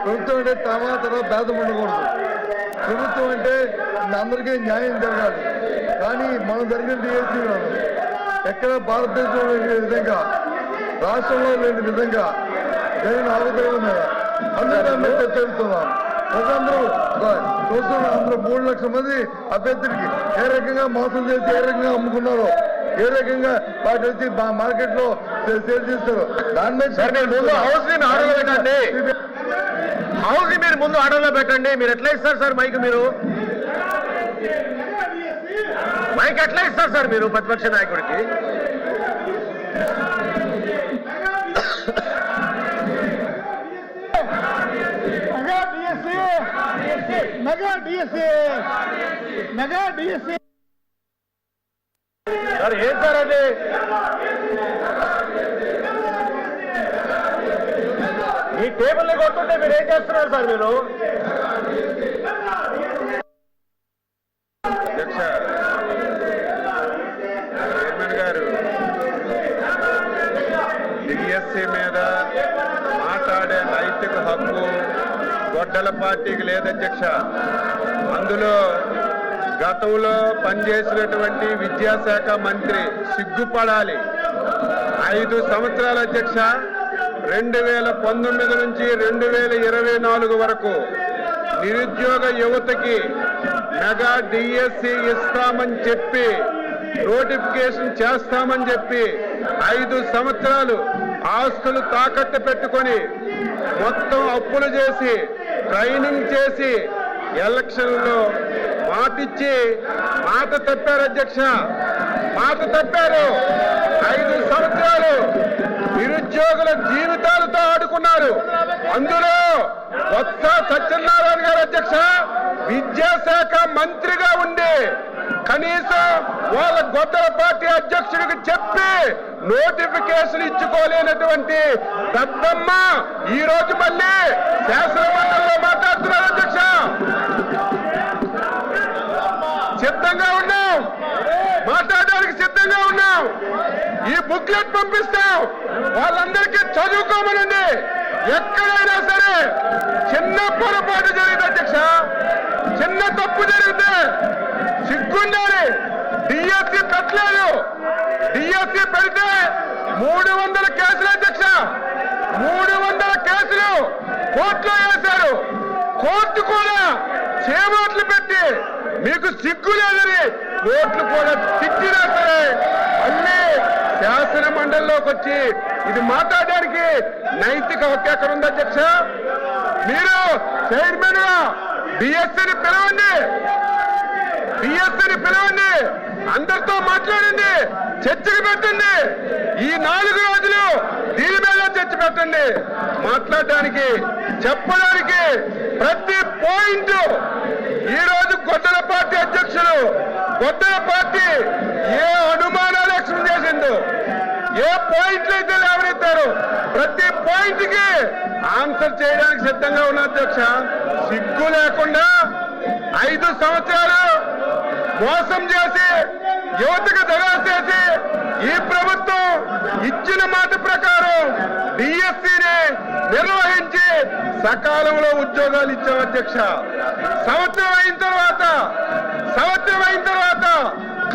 ప్రభుత్వం అంటే తర్వాత భేదం ఉండకూడదు. ప్రభుత్వం అంటే అందరికీ న్యాయం జరగాలి. కానీ మనం జరిగిన డిఎస్సీ ఎక్కడ భారతదేశంలో లేని విధంగా, రాష్ట్రంలో లేని విధంగా జరిగిన అవతరణ మీద అందరూ చర్చిస్తున్నాం. ప్రజలందరూ చూస్తున్నారు. అందరూ 3 లక్షల మంది అభ్యర్థులకి ఏ రకంగా మోసం చేసి ఏ రకంగా అమ్ముకున్నారో, ఏ రకంగా వాటి వచ్చి మార్కెట్ లో సేల్ చేస్తారు. దాని మీద హౌస్ ని ఆర్డర్లో పెట్టండి. హౌస్ ని మీరు ముందు ఆర్డర్లో పెట్టండి. మీరు ఎట్లా ఇస్తారు సార్ మైక్? మీరు మైక్ ఎట్లా ఇస్తారు సార్ మీరు ప్రతిపక్ష నాయకుడికి? సార్ ఏం సార్ అది? ఈ టేబుల్ని కొట్టుంటే మీరు ఏం చేస్తున్నారు సార్? మీరు అధ్యక్ష, చైర్మన్ గారు డిఎస్సీ మీద మాట్లాడే నైతిక హక్కు గొడ్డల పార్టీకి లేదధ్యక్ష. అందులో గతంలో పనిచేసినటువంటి విద్యాశాఖ మంత్రి సిగ్గుపడాలి. 5 సంవత్సరాల అధ్యక్ష, 2019 నుంచి 2024 వరకు నిరుద్యోగ యువతకి మెగా డిఎస్సి ఇస్తామని చెప్పి, నోటిఫికేషన్ చేస్తామని చెప్పి 5 సంవత్సరాలు ఆస్తులు తాకట్టు పెట్టుకొని మొత్తం అప్పులు చేసి ట్రైనింగ్ చేసి ఎలక్షన్లో మాటిచ్చి మాట తప్పారు అధ్యక్ష. మాట తప్పారు. 5 సంవత్సరాలు నిరుద్యోగుల జీవితాలతో ఆడుకున్నారు. అందులో బొత్స సత్యనారాయణ గారు అధ్యక్ష విద్యాశాఖ మంత్రిగా ఉండి కనీసం వాళ్ళ గొడ్డల పార్టీ అధ్యక్షుడికి చెప్పి నోటిఫికేషన్ ఇచ్చుకోలేనటువంటి దద్దమ్మ ఈ రోజు మళ్ళీ శాసనమండలిలో మాట్లాడుతున్నారు అధ్యక్ష. సిద్ధంగా ఉన్నాం, మాట్లాడడానికి సిద్ధంగా ఉన్నాం. ఈ బుక్లెట్ పంపిస్తాం. వాళ్ళందరికీ చదువుకోమనండి. ఎక్కడైనా సరే చిన్న పొరపాటు జరిగింది అధ్యక్ష, చిన్న తప్పు జరిగితే సిగ్గుండాలి. డిఎస్సీ పెట్టలేదు. డిఎస్సీ పెడితే 300 కేసులు అధ్యక్ష. 300 కేసులు కోర్టులో వేశారు. కోర్టు కూడా చేమాట్లు పెట్టి మీకు సిగ్గు లేదని కోర్టులు కూడా తిట్టినా సరే మళ్ళీ శాసన మండలిలోకి వచ్చి ఇది మాట్లాడడానికి నైతిక హక్కు ఎక్కడ ఉంది అధ్యక్ష? మీరు చైర్మన్ గా డిఎస్సీని పిలవండి, డిఎస్సీని పిలవండి, అందరితో మాట్లాడండి, చర్చలు పెట్టండి. ఈ 4 రోజులు దీని మీద చర్చ పెట్టండి. మాట్లాడడానికి, చెప్పడానికి ప్రతి పాయింట్ ఈ రోజు గొడ్డల పార్టీ అధ్యక్షులు, గొడ్డల పార్టీ ఏ అనుమానాలు ఎక్స్ప్లెయిన్ చేసిందో, ఏ పాయింట్లు అయితే లేవనెత్తారో ప్రతి పాయింట్ కి ఆన్సర్ చేయడానికి సిద్ధంగా ఉన్న అధ్యక్ష. సిగ్గు లేకుండా 5 సంవత్సరాలు మోసం చేసి యువతకు దగా చేసి ఈ ప్రభుత్వం ఇచ్చిన మాట ప్రకారం డిఎస్సీని నిర్వహించి సకాలంలో ఉద్యోగాలు ఇచ్చాం అధ్యక్ష. సంవత్సరం అయిన తర్వాత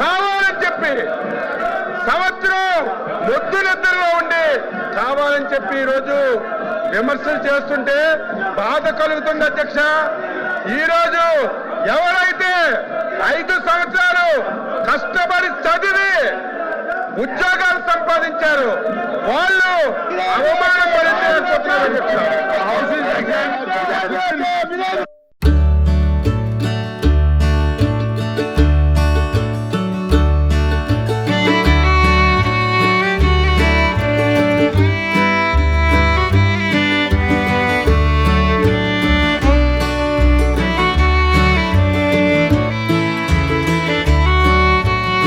కావాలని చెప్పి సంవత్సరం మొద్దు నిద్రలో ఉండి కావాలని చెప్పి ఈరోజు విమర్శలు చేస్తుంటే బాధ కలుగుతుంది అధ్యక్ష. ఈరోజు ఎవరైతే 5 సంవత్సరాలు కష్టపడి చదివి ఉద్యోగాలు సంపాదించారు వాళ్ళు అవమానం పడితే చెప్తున్నారు అధ్యక్ష.